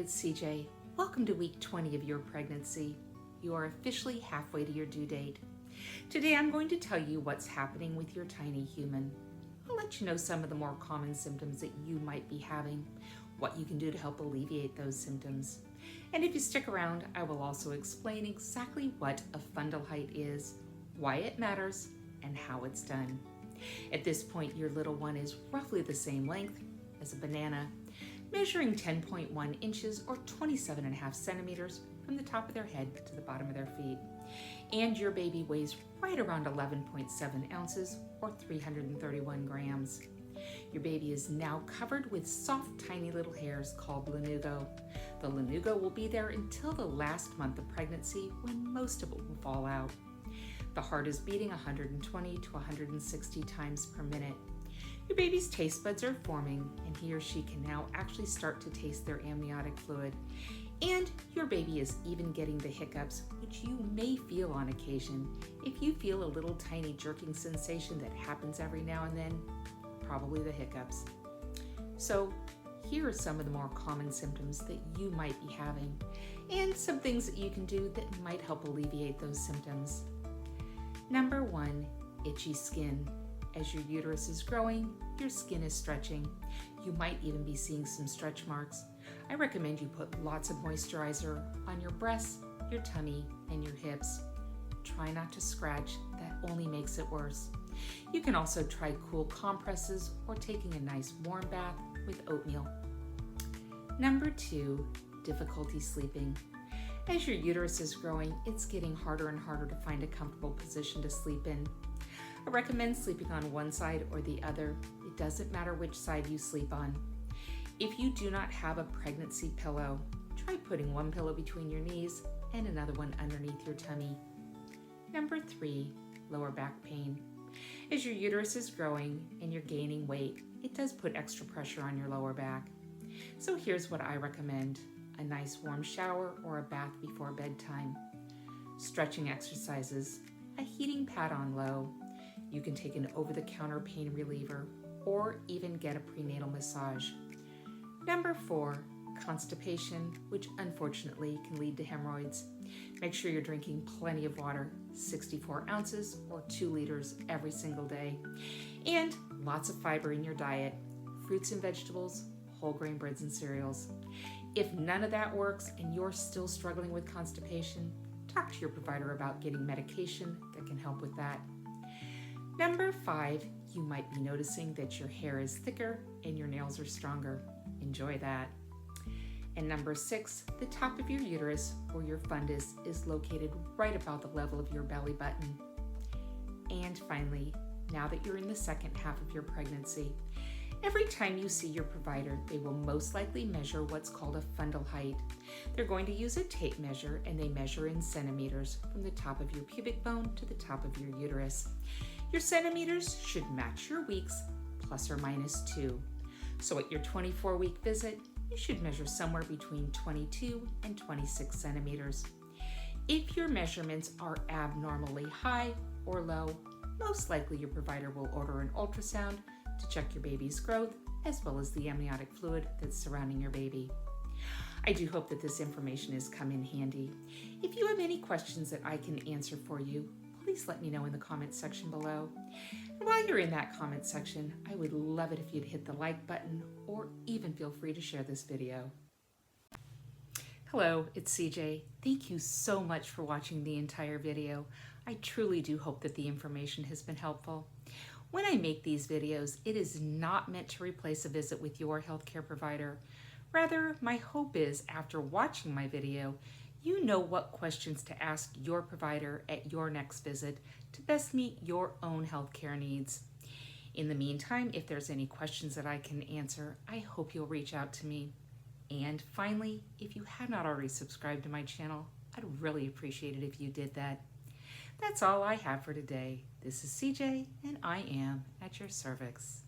it's CJ. Welcome to week 20 of your pregnancy. You are officially halfway to your due date. Today I'm going to tell you what's happening with your tiny human. I'll let you know some of the more common symptoms that you might be having, what you can do to help alleviate those symptoms. And if you stick around, I will also explain exactly what a fundal height is, why it matters, and how it's done. At this point, your little one is roughly the same length as a banana, measuring 10.1 inches or 27.5 centimeters from the top of their head to the bottom of their feet. And your baby weighs right around 11.7 ounces or 331 grams. Your baby is now covered with soft, tiny little hairs called lanugo. The lanugo will be there until the last month of pregnancy, when most of it will fall out. The heart is beating 120 to 160 times per minute. Your baby's taste buds are forming, and he or she can now actually start to taste their amniotic fluid. And your baby is even getting the hiccups, which you may feel on occasion. If you feel a little tiny jerking sensation that happens every now and then, probably the hiccups. So here are some of the more common symptoms that you might be having, and some things that you can do that might help alleviate those symptoms. Number 1, itchy skin. As your uterus is growing, your skin is stretching. You might even be seeing some stretch marks. I recommend you put lots of moisturizer on your breasts, your tummy, and your hips. Try not to scratch, that only makes it worse. You can also try cool compresses or taking a nice warm bath with oatmeal. Number 2, difficulty sleeping. As your uterus is growing, it's getting harder and harder to find a comfortable position to sleep in. I recommend sleeping on one side or the other. It doesn't matter which side you sleep on. If you do not have a pregnancy pillow, try putting one pillow between your knees and another one underneath your tummy. Number 3, lower back pain. As your uterus is growing and you're gaining weight, it does put extra pressure on your lower back. So here's what I recommend: a nice warm shower or a bath before bedtime, stretching exercises, a heating pad on low. You can take an over-the-counter pain reliever or even get a prenatal massage. Number 4, constipation, which unfortunately can lead to hemorrhoids. Make sure you're drinking plenty of water, 64 ounces or 2 liters every single day, and lots of fiber in your diet, fruits and vegetables, whole grain breads and cereals. If none of that works and you're still struggling with constipation, talk to your provider about getting medication that can help with that. Number 5, you might be noticing that your hair is thicker and your nails are stronger. Enjoy that. And number 6, the top of your uterus, or your fundus, is located right about the level of your belly button. And finally, now that you're in the second half of your pregnancy, every time you see your provider, they will most likely measure what's called a fundal height. They're going to use a tape measure, and they measure in centimeters from the top of your pubic bone to the top of your uterus. Your centimeters should match your weeks, plus or minus 2. So at your 24-week visit, you should measure somewhere between 22 and 26 centimeters. If your measurements are abnormally high or low, most likely your provider will order an ultrasound to check your baby's growth, as well as the amniotic fluid that's surrounding your baby. I do hope that this information has come in handy. If you have any questions that I can answer for you, please let me know in the comment section below. And while you're in that comment section, I would love it if you'd hit the like button, or even feel free to share this video. Hello, it's CJ. Thank you so much for watching the entire video. I truly do hope that the information has been helpful. When I make these videos, it is not meant to replace a visit with your healthcare provider. Rather, my hope is, after watching my video, you know what questions to ask your provider at your next visit to best meet your own healthcare needs. In the meantime, if there's any questions that I can answer, I hope you'll reach out to me. And finally, if you have not already subscribed to my channel, I'd really appreciate it if you did that. That's all I have for today. This is CJ, and I am at your cervix.